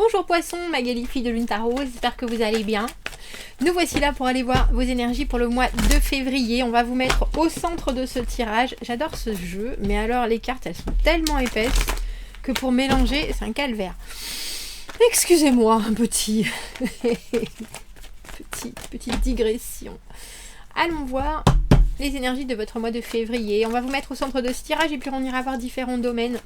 Bonjour Poisson, Magali, fille de Lune Tarot, j'espère que vous allez bien. Nous voici là pour aller voir vos énergies pour le mois de février. On va vous mettre au centre de ce tirage. J'adore ce jeu, mais alors les cartes elles sont tellement épaisses que pour mélanger c'est un calvaire. Excusez-moi, un petite digression. Allons voir les énergies de votre mois de février. On va vous mettre au centre de ce tirage et puis on ira voir différents domaines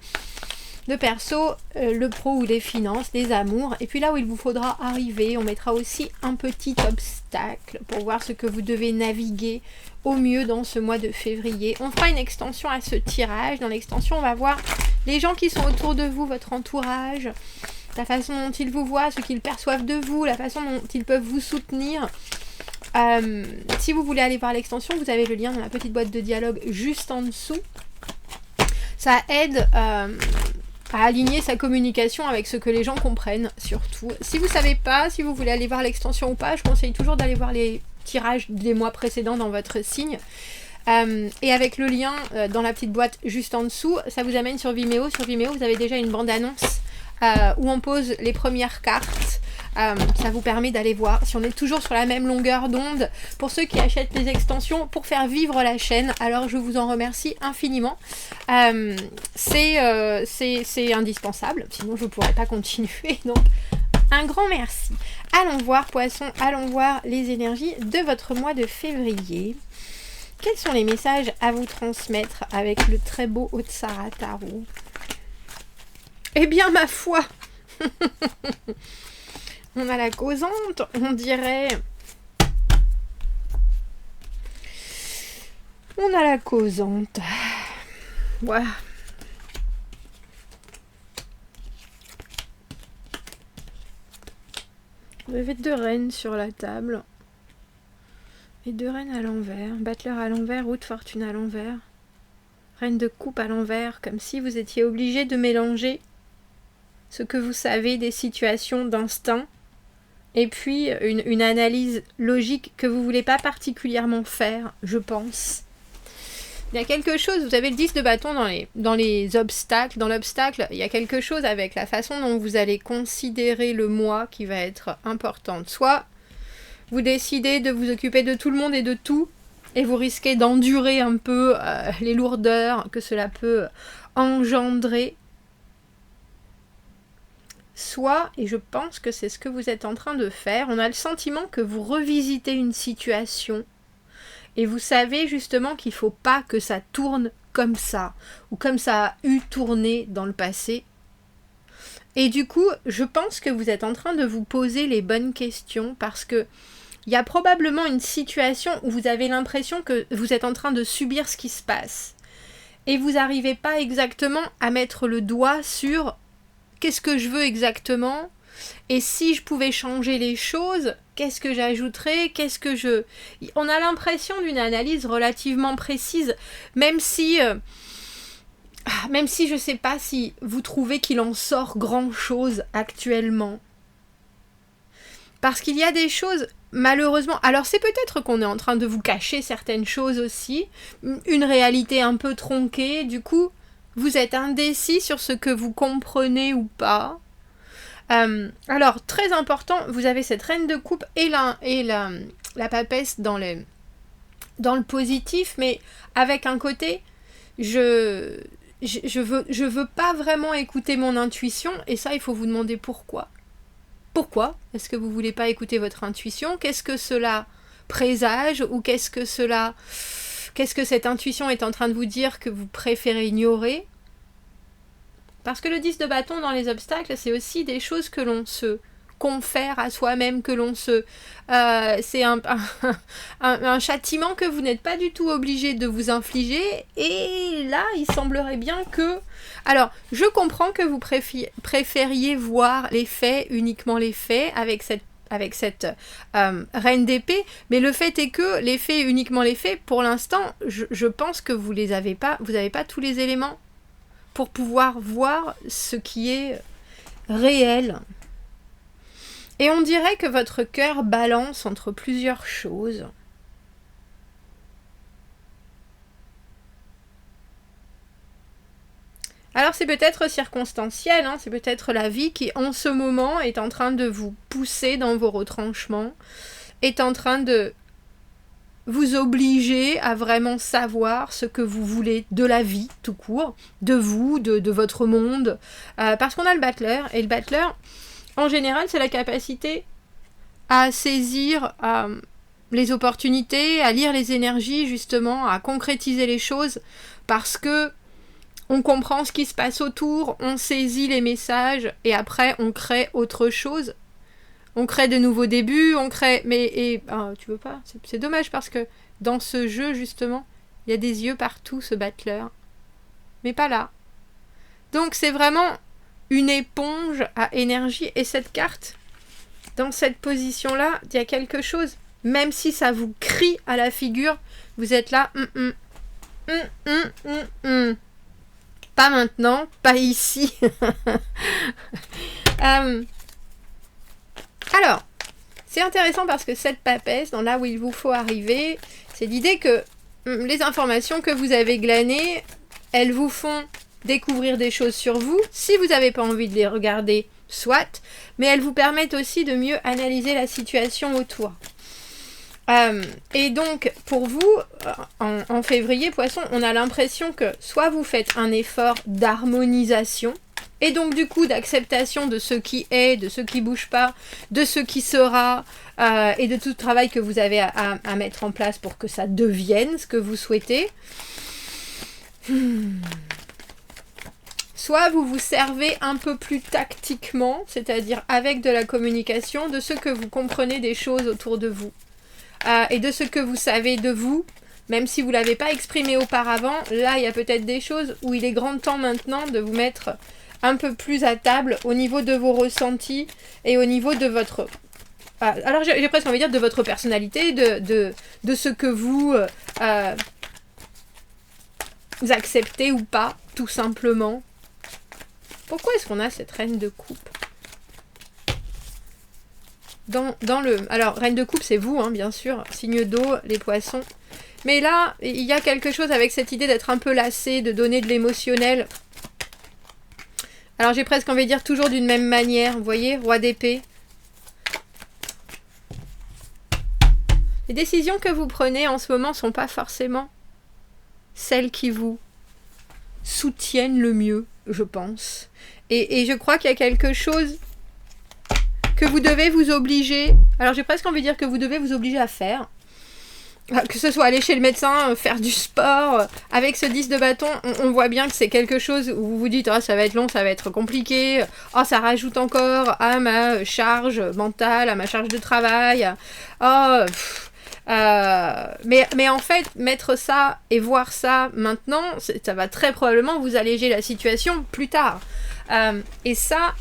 de perso, le pro ou les finances, les amours. Et puis là où il vous faudra arriver, on mettra aussi un petit obstacle pour voir ce que vous devez naviguer au mieux dans ce mois de février. On fera une extension à ce tirage. Dans l'extension, on va voir les gens qui sont autour de vous, votre entourage, la façon dont ils vous voient, ce qu'ils perçoivent de vous, la façon dont ils peuvent vous soutenir. Si vous voulez aller voir l'extension, vous avez le lien dans la petite boîte de dialogue juste en dessous. Ça aide à aligner sa communication avec ce que les gens comprennent, surtout. Si vous ne savez pas, si vous voulez aller voir l'extension ou pas, je conseille toujours d'aller voir les tirages des mois précédents dans votre signe. Et avec le lien dans la petite boîte juste en dessous, ça vous amène sur Vimeo. Sur Vimeo, vous avez déjà une bande-annonce où on pose les premières cartes. Ça vous permet d'aller voir si on est toujours sur la même longueur d'onde. Pour ceux qui achètent les extensions pour faire vivre la chaîne, alors je vous en remercie infiniment. C'est indispensable, sinon je ne pourrais pas continuer. Donc un grand merci. Allons voir Poisson, allons voir les énergies de votre mois de février. Quels sont les messages à vous transmettre avec le très beau Otsara Tarot? Eh bien ma foi on a la causante, on dirait. On a la causante. Voilà. Vous avez 2 reines sur la table. Et 2 reines à l'envers. Battleur à l'envers, roue de fortune à l'envers. Reine de coupe à l'envers, comme si vous étiez obligé de mélanger ce que vous savez des situations d'instinct et puis une analyse logique que vous ne voulez pas particulièrement faire, je pense. Il y a quelque chose, vous avez le 10 de bâton dans les obstacles. Dans l'obstacle, il y a quelque chose avec la façon dont vous allez considérer le mois qui va être importante. Soit vous décidez de vous occuper de tout le monde et de tout, et vous risquez d'endurer un peu les lourdeurs que cela peut engendrer. Soit, et je pense que c'est ce que vous êtes en train de faire, on a le sentiment que vous revisitez une situation et vous savez justement qu'il ne faut pas que ça tourne comme ça ou comme ça a eu tourné dans le passé. Et du coup, je pense que vous êtes en train de vous poser les bonnes questions parce que il y a probablement une situation où vous avez l'impression que vous êtes en train de subir ce qui se passe et vous n'arrivez pas exactement à mettre le doigt sur qu'est-ce que je veux exactement? Et si je pouvais changer les choses, qu'est-ce que j'ajouterais? On a l'impression d'une analyse relativement précise, même si je ne sais pas si vous trouvez qu'il en sort grand-chose actuellement. Parce qu'il y a des choses, malheureusement... Alors c'est peut-être qu'on est en train de vous cacher certaines choses aussi, une réalité un peu tronquée, du coup... Vous êtes indécis sur ce que vous comprenez ou pas. Alors, très important, vous avez cette reine de coupe et la papesse dans le positif, mais avec un côté, je veux pas vraiment écouter mon intuition, et ça, il faut vous demander pourquoi. Pourquoi est-ce que vous voulez pas écouter votre intuition? Qu'est-ce que cela présage? Ou qu'est-ce que cette intuition est en train de vous dire que vous préférez ignorer? Parce que le 10 de bâton dans les obstacles, c'est aussi des choses que l'on se confère à soi-même, que l'on se... c'est un châtiment que vous n'êtes pas du tout obligé de vous infliger. Et là, il semblerait bien que... Alors, je comprends que vous préfériez voir les faits, uniquement les faits, avec cette reine d'épée, mais le fait est que les faits, uniquement les faits, pour l'instant, je pense que vous n'avez pas tous les éléments pour pouvoir voir ce qui est réel. Et on dirait que votre cœur balance entre plusieurs choses. Alors c'est peut-être circonstanciel, hein, c'est peut-être la vie qui en ce moment est en train de vous pousser dans vos retranchements, est en train de vous obliger à vraiment savoir ce que vous voulez de la vie tout court, de vous, de votre monde, parce qu'on a le battleur, et le battleur, en général, c'est la capacité à saisir les opportunités, à lire les énergies justement, à concrétiser les choses, parce que on comprend ce qui se passe autour, on saisit les messages, et après on crée autre chose. On crée de nouveaux débuts, on crée... tu veux pas, c'est dommage parce que dans ce jeu, justement, il y a des yeux partout, ce battleur. Mais pas là. Donc c'est vraiment une éponge à énergie. Et cette carte, dans cette position-là, il y a quelque chose. Même si ça vous crie à la figure, vous êtes là... Pas maintenant, pas ici. Alors, c'est intéressant parce que cette papesse, dans là où il vous faut arriver, c'est l'idée que les informations que vous avez glanées, elles vous font découvrir des choses sur vous, si vous n'avez pas envie de les regarder, soit, mais elles vous permettent aussi de mieux analyser la situation autour. Et donc, pour vous, en février, Poisson, on a l'impression que soit vous faites un effort d'harmonisation, et donc du coup d'acceptation de ce qui est, de ce qui bouge pas, de ce qui sera, et de tout le travail que vous avez à mettre en place pour que ça devienne ce que vous souhaitez. Soit vous vous servez un peu plus tactiquement, c'est-à-dire avec de la communication, de ce que vous comprenez des choses autour de vous. Et de ce que vous savez de vous, même si vous ne l'avez pas exprimé auparavant, là il y a peut-être des choses où il est grand temps maintenant de vous mettre un peu plus à table au niveau de vos ressentis et au niveau de votre... alors j'ai presque envie de dire de votre personnalité, de ce que vous acceptez ou pas, tout simplement. Pourquoi est-ce qu'on a cette reine de coupe ? Alors, reine de coupe, c'est vous, hein, bien sûr, signe d'eau, les poissons. Mais là, il y a quelque chose avec cette idée d'être un peu lassé, de donner de l'émotionnel. Alors, j'ai presque envie de dire toujours d'une même manière, vous voyez, roi d'épée. Les décisions que vous prenez en ce moment ne sont pas forcément celles qui vous soutiennent le mieux, je pense. Et je crois qu'il y a quelque chose que vous devez vous obliger, alors j'ai presque envie de dire que vous devez vous obliger à faire, que ce soit aller chez le médecin, faire du sport, avec ce 10 de bâton, on voit bien que c'est quelque chose où vous vous dites, oh, ça va être long, ça va être compliqué, oh, ça rajoute encore à ma charge mentale, à ma charge de travail, mais en fait, mettre ça et voir ça maintenant, ça va très probablement vous alléger la situation plus tard. Et ça,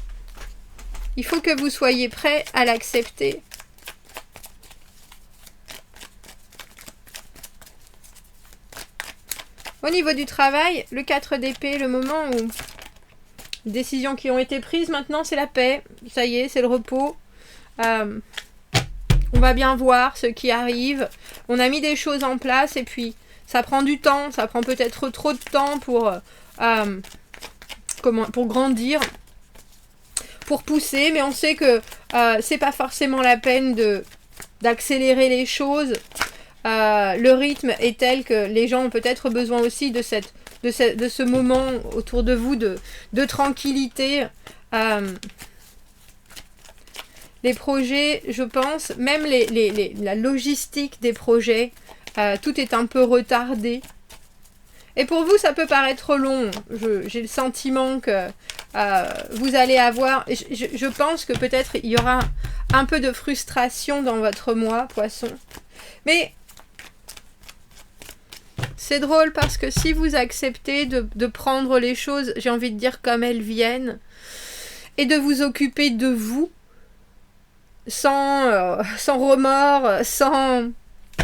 il faut que vous soyez prêt à l'accepter. Au niveau du travail, le 4 d'épée, le moment où les décisions qui ont été prises, maintenant c'est la paix. Ça y est, c'est le repos. On va bien voir ce qui arrive. On a mis des choses en place et puis ça prend du temps. Ça prend peut-être trop de temps pour grandir. Pour pousser, mais on sait que c'est pas forcément la peine d'accélérer les choses. Le rythme est tel que les gens ont peut-être besoin aussi de ce moment autour de vous de tranquillité. Les projets, je pense, même la logistique des projets, tout est un peu retardé. Et pour vous, ça peut paraître long. J'ai le sentiment que vous allez avoir... Je pense que peut-être il y aura un peu de frustration dans votre mois, Poisson. Mais c'est drôle parce que si vous acceptez de prendre les choses, j'ai envie de dire comme elles viennent, et de vous occuper de vous, sans remords, sans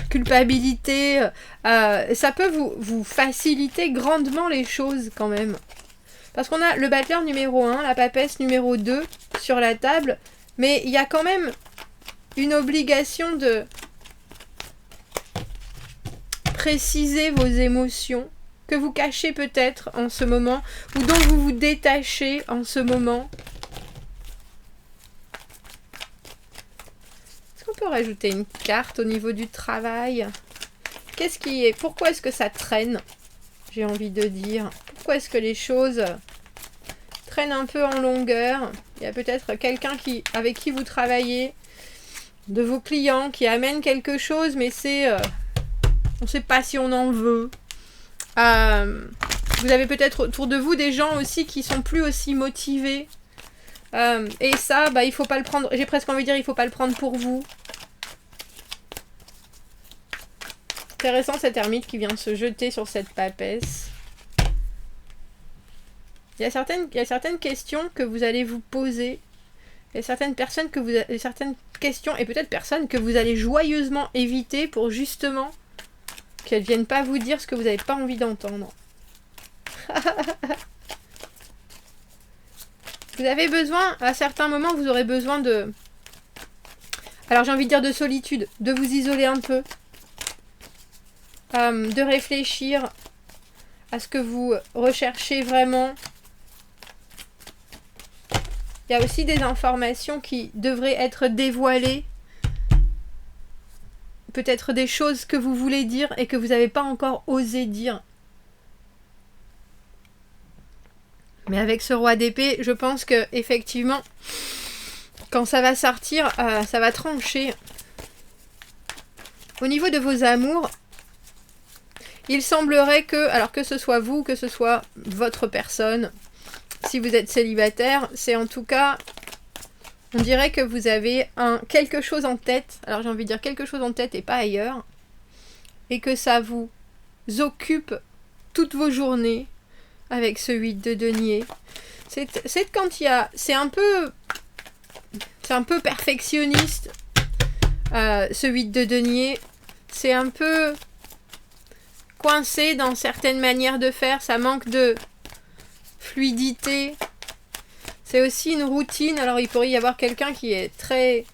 culpabilité, ça peut vous faciliter grandement les choses quand même. Parce qu'on a le battleur numéro 1, la papesse numéro 2 sur la table, mais il y a quand même une obligation de préciser vos émotions que vous cachez peut-être en ce moment, ou dont vous vous détachez en ce moment. Est-ce qu'on peut rajouter une carte au niveau du travail? Qu'est-ce qui est... Pourquoi est-ce que ça traîne? J'ai envie de dire. Pourquoi est-ce que les choses traînent un peu en longueur? Il y a peut-être quelqu'un avec qui vous travaillez, de vos clients, qui amène quelque chose, mais c'est... on ne sait pas si on en veut. Vous avez peut-être autour de vous des gens aussi qui sont plus aussi motivés. Et ça, bah, il faut pas le prendre. J'ai presque envie de dire, il faut pas le prendre pour vous. Intéressant cette ermite qui vient de se jeter sur cette papesse. Il y a certaines questions que vous allez vous poser. Il y a certaines questions et peut-être personnes que vous allez joyeusement éviter pour justement qu'elles viennent pas vous dire ce que vous n'avez pas envie d'entendre. Vous avez besoin, à certains moments, vous aurez besoin de... Alors j'ai envie de dire de solitude, de vous isoler un peu. De réfléchir à ce que vous recherchez vraiment. Il y a aussi des informations qui devraient être dévoilées. Peut-être des choses que vous voulez dire et que vous n'avez pas encore osé dire. Mais avec ce roi d'épée, je pense que effectivement, quand ça va sortir, ça va trancher. Au niveau de vos amours, il semblerait que, alors que ce soit vous, que ce soit votre personne, si vous êtes célibataire, c'est en tout cas, on dirait que vous avez quelque chose en tête. Alors j'ai envie de dire quelque chose en tête et pas ailleurs. Et que ça vous occupe toutes vos journées avec ce 8 de denier. C'est quand il y a... C'est un peu perfectionniste, ce 8 de denier. C'est un peu coincé dans certaines manières de faire. Ça manque de fluidité. C'est aussi une routine. Alors il pourrait y avoir quelqu'un qui est très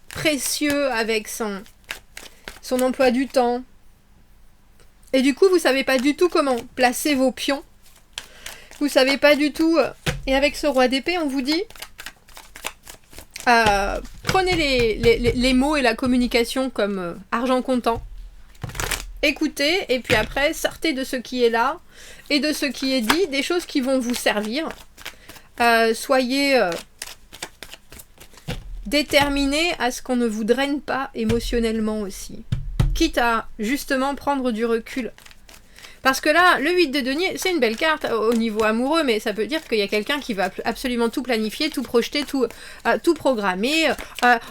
précieux avec son emploi du temps. Et du coup, vous savez pas du tout comment placer vos pions. Vous savez pas du tout... Et avec ce roi d'épée, on vous dit... prenez les mots et la communication comme argent comptant. Écoutez, et puis après, sortez de ce qui est là et de ce qui est dit, des choses qui vont vous servir. Soyez déterminés à ce qu'on ne vous draine pas émotionnellement aussi. Quitte à justement prendre du recul. Parce que là, le 8 de denier, c'est une belle carte au niveau amoureux, mais ça peut dire qu'il y a quelqu'un qui va absolument tout planifier, tout projeter, tout programmer.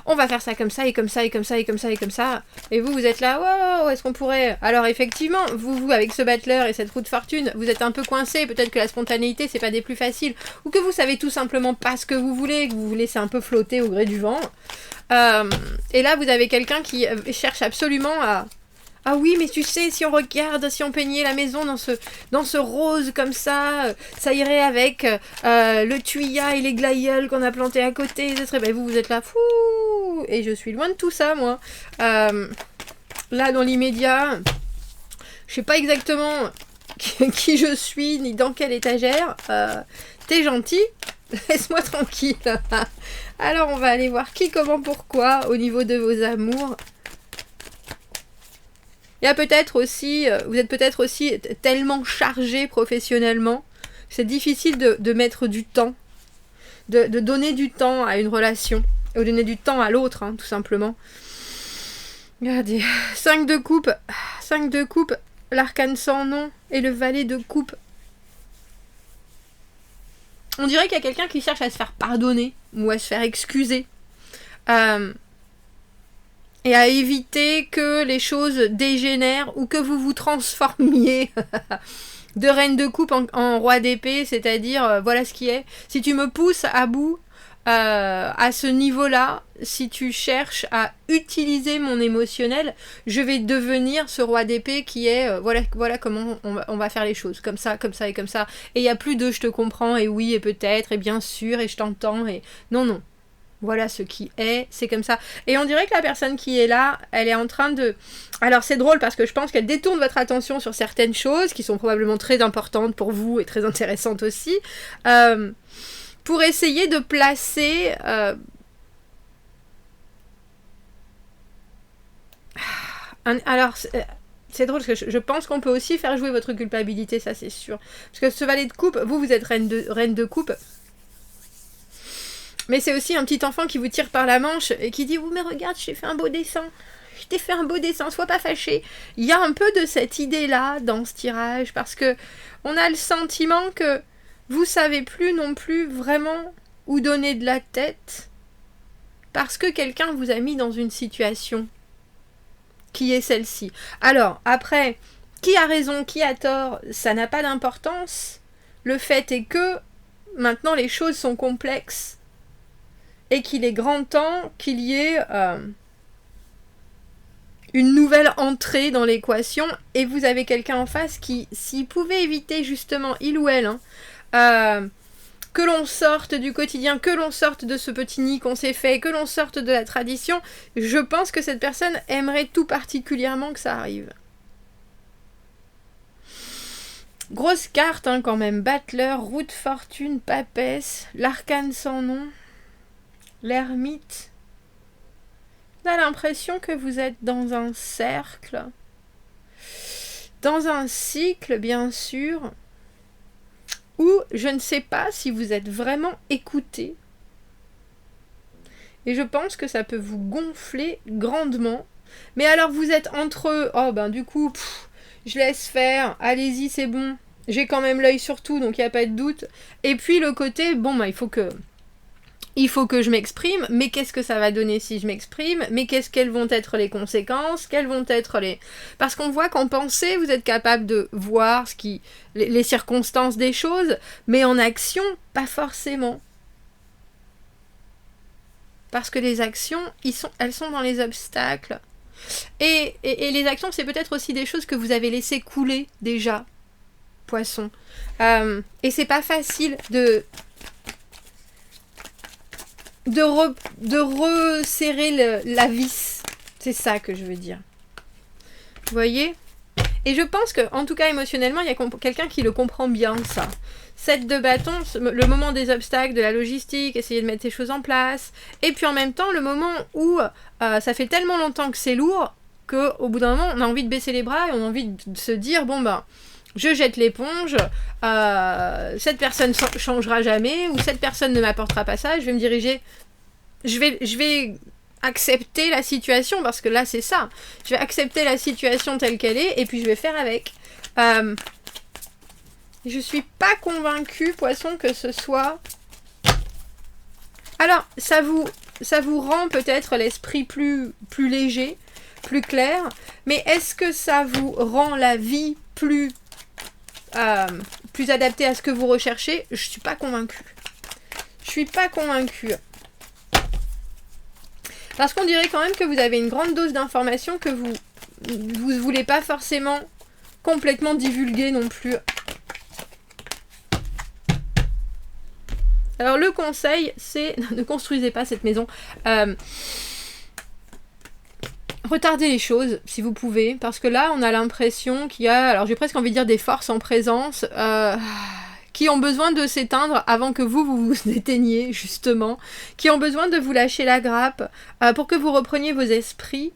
On va faire ça comme ça, et comme ça, et comme ça, et comme ça, et comme ça. Et vous êtes là, wow, est-ce qu'on pourrait... Alors effectivement, vous, avec ce battleur et cette roue de fortune, vous êtes un peu coincé. Peut-être que la spontanéité, c'est pas des plus faciles. Ou que vous savez tout simplement pas ce que vous voulez, que vous vous laissez un peu flotter au gré du vent. Et là, vous avez quelqu'un qui cherche absolument à... Ah oui, mais tu sais, si on regarde, si on peignait la maison dans ce rose comme ça irait avec le tuya et les glaïeuls qu'on a plantés à côté. Ce serait... Ben vous êtes là, fou. Et je suis loin de tout ça, moi. Là, dans l'immédiat, je sais pas exactement qui je suis, ni dans quelle étagère. T'es gentil, laisse-moi tranquille. Alors, on va aller voir qui, comment, pourquoi, au niveau de vos amours. Il y a peut-être aussi, vous êtes peut-être aussi tellement chargé professionnellement que c'est difficile de mettre du temps, de donner du temps à une relation, ou donner du temps à l'autre, hein, tout simplement. Regardez, 5 de coupe, l'arcane sans nom et le valet de coupe. On dirait qu'il y a quelqu'un qui cherche à se faire pardonner ou à se faire excuser. Et à éviter que les choses dégénèrent ou que vous vous transformiez de reine de coupe en roi d'épée, c'est-à-dire voilà ce qui est. Si tu me pousses à bout à ce niveau-là, si tu cherches à utiliser mon émotionnel, je vais devenir ce roi d'épée qui est voilà comment on va faire les choses, comme ça et comme ça. Et il n'y a plus de je te comprends et oui et peut-être et bien sûr et je t'entends et non. Voilà ce qui est, c'est comme ça. Et on dirait que la personne qui est là, elle est en train de... Alors c'est drôle parce que je pense qu'elle détourne votre attention sur certaines choses qui sont probablement très importantes pour vous et très intéressantes aussi, pour essayer de placer... Alors, c'est drôle parce que je pense qu'on peut aussi faire jouer votre culpabilité, ça c'est sûr. Parce que ce valet de coupe, vous êtes reine de coupe. Mais c'est aussi un petit enfant qui vous tire par la manche et qui dit « Oh mais regarde, je t'ai fait un beau dessin. Je t'ai fait un beau dessin, sois pas fâché. » Il y a un peu de cette idée-là dans ce tirage parce que on a le sentiment que vous savez plus non plus vraiment où donner de la tête parce que quelqu'un vous a mis dans une situation qui est celle-ci. Alors, après, qui a raison, qui a tort, ça n'a pas d'importance. Le fait est que maintenant les choses sont complexes et qu'il est grand temps qu'il y ait une nouvelle entrée dans l'équation et vous avez quelqu'un en face qui, s'il pouvait éviter justement, il ou elle, que l'on sorte du quotidien, que l'on sorte de ce petit nid qu'on s'est fait, que l'on sorte de la tradition, je pense que cette personne aimerait tout particulièrement que ça arrive. Grosse carte quand même, Battleur, Roue de Fortune, Papesse, l'Arcane sans nom, l'Ermite. On a l'impression que vous êtes dans un cercle, dans un cycle bien sûr, où je ne sais pas si vous êtes vraiment écouté. Et je pense que ça peut vous gonfler grandement. Mais alors vous êtes entre, oh ben du coup, je laisse faire, allez-y c'est bon, j'ai quand même l'œil sur tout donc il n'y a pas de doute. Et puis le côté, bon ben il faut que je m'exprime, mais qu'est-ce que ça va donner si je m'exprime? Mais quelles vont être les conséquences? Quelles vont être les... Parce qu'on voit qu'en pensée, vous êtes capable de voir les circonstances des choses, mais en action, pas forcément. Parce que les actions, elles sont dans les obstacles. Et les actions, c'est peut-être aussi des choses que vous avez laissées couler déjà, poisson. Et c'est pas facile de resserrer la vis. C'est ça que je veux dire. Vous voyez? Et je pense que, en tout cas émotionnellement, il y a quelqu'un qui le comprend bien, ça. 7 de bâton, le moment des obstacles, de la logistique, essayer de mettre ces choses en place. Et puis en même temps, le moment où ça fait tellement longtemps que c'est lourd, qu'au bout d'un moment, on a envie de baisser les bras et on a envie de se dire, bon ben, je jette l'éponge, cette personne ne changera jamais, ou cette personne ne m'apportera pas ça, je vais me diriger, je vais accepter la situation, parce que là c'est ça, je vais accepter la situation telle qu'elle est, et puis je vais faire avec. Je suis pas convaincue, poisson, que ce soit... Alors, ça vous rend peut-être l'esprit plus léger, plus clair, mais est-ce que ça vous rend la vie plus adaptée à ce que vous recherchez? Je suis pas convaincue. Je suis pas convaincue. Parce qu'on dirait quand même que vous avez une grande dose d'informations que vous voulez pas forcément complètement divulguer non plus. Alors le conseil, c'est ne construisez pas cette maison. Retardez les choses si vous pouvez, parce que là on a l'impression qu'il y a, alors j'ai presque envie de dire des forces en présence qui ont besoin de s'éteindre avant que vous éteigniez justement, qui ont besoin de vous lâcher la grappe pour que vous repreniez vos esprits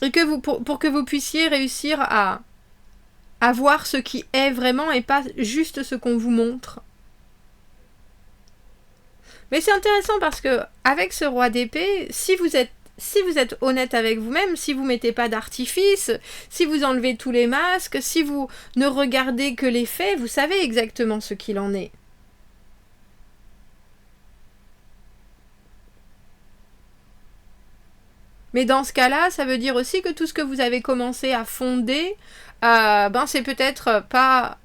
et que pour que vous puissiez réussir à voir ce qui est vraiment et pas juste ce qu'on vous montre. Mais c'est intéressant parce que avec ce roi d'épée, si vous êtes honnête avec vous-même, si vous mettez pas d'artifice, si vous enlevez tous les masques, si vous ne regardez que les faits, vous savez exactement ce qu'il en est. Mais dans ce cas-là, ça veut dire aussi que tout ce que vous avez commencé à fonder, c'est peut-être pas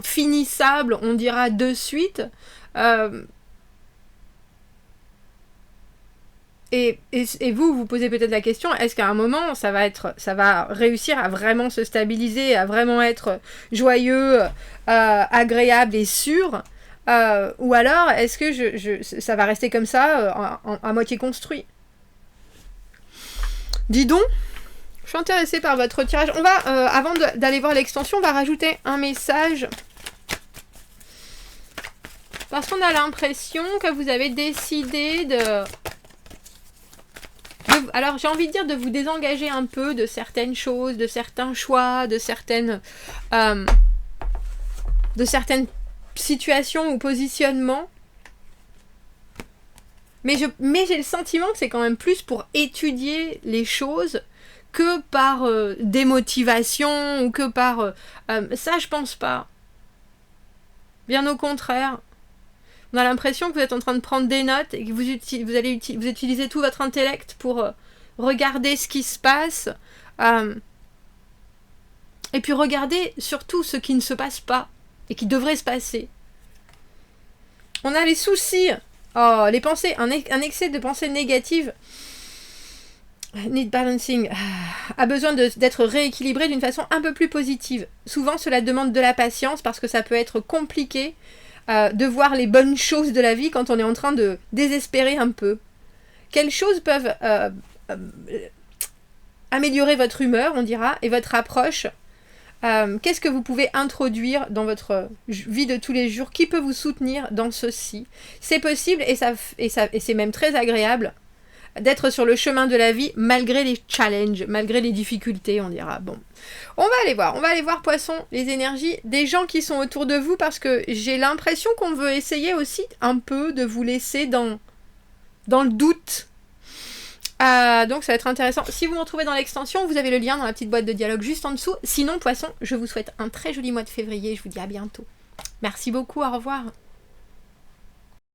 finissable, on dira de suite. Et vous vous posez peut-être la question, est-ce qu'à un moment ça va réussir à vraiment se stabiliser, à vraiment être joyeux, agréable et sûr, Ou alors, est-ce que ça va rester comme ça, à moitié construit? Dis donc, je suis intéressée par votre tirage. On va, avant d'aller voir l'extension, on va rajouter un message. Parce qu'on a l'impression que vous avez décidé alors j'ai envie de dire de vous désengager un peu de certaines choses, de certains choix, de certaines situations ou positionnements. Mais j'ai le sentiment que c'est quand même plus pour étudier les choses que par démotivation ou que par... ça, je pense pas. Bien au contraire. On a l'impression que vous êtes en train de prendre des notes et que vous utilisez tout votre intellect pour regarder ce qui se passe. Et puis regarder surtout ce qui ne se passe pas et qui devrait se passer. On a les soucis. Oh, les pensées, un excès de pensées négatives. Need balancing. A besoin d'être rééquilibré d'une façon un peu plus positive. Souvent, cela demande de la patience parce que ça peut être compliqué de voir les bonnes choses de la vie quand on est en train de désespérer un peu. Quelles choses peuvent améliorer votre humeur, on dira, et votre approche? Qu'est-ce que vous pouvez introduire dans votre vie de tous les jours qui peut vous soutenir dans ceci? C'est possible et c'est même très agréable d'être sur le chemin de la vie malgré les challenges, malgré les difficultés, on dira. Bon, on va aller voir Poissons, les énergies des gens qui sont autour de vous, parce que j'ai l'impression qu'on veut essayer aussi un peu de vous laisser dans le doute. Donc ça va être intéressant. Si vous me retrouvez dans l'extension, vous avez le lien dans la petite boîte de dialogue juste en dessous. Sinon, Poissons, je vous souhaite un très joli mois de février. Je vous dis à bientôt. Merci beaucoup, au revoir.